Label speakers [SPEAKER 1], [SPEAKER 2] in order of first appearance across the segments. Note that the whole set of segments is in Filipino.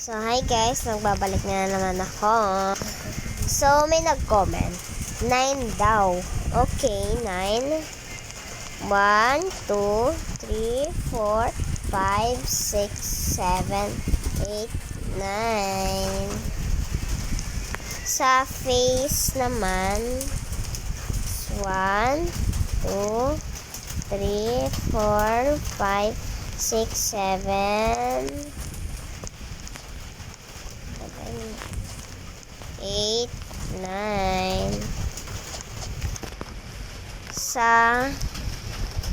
[SPEAKER 1] So, hi guys, nagbabalik na naman ako. So, may nag-comment. 9 daw. Okay, 9. 1, 2, 3, 4, 5, 6, 7, 8, 9. Sa face naman, 1, 2, 3, 4, 5, 6, 7, 8, 9. Sa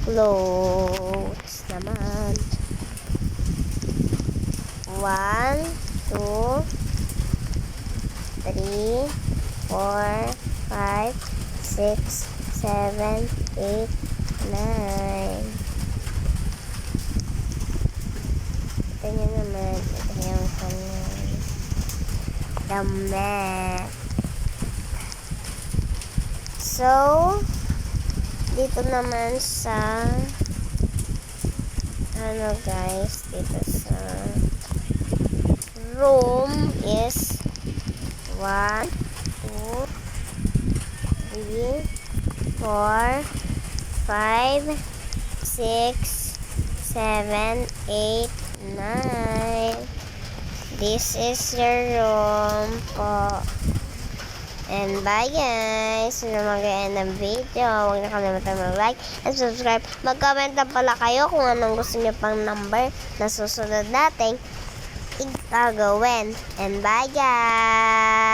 [SPEAKER 1] clothes naman, 1, 2, 3, 4, 5, 6, 7, 8, 9. Ito nyo naman, ito yung kanyang damit. So, dito naman sa guys, dito sa room is 1, 2, 3, 4, 5, 6, 7, 8, 9. This is your room po. And bye guys. Sino mag-end ng video. Huwag na kalimutan mag-like and subscribe. Mag-comment na pala kayo kung anong gusto niyo pang number na susunod nating gagawin. And bye guys.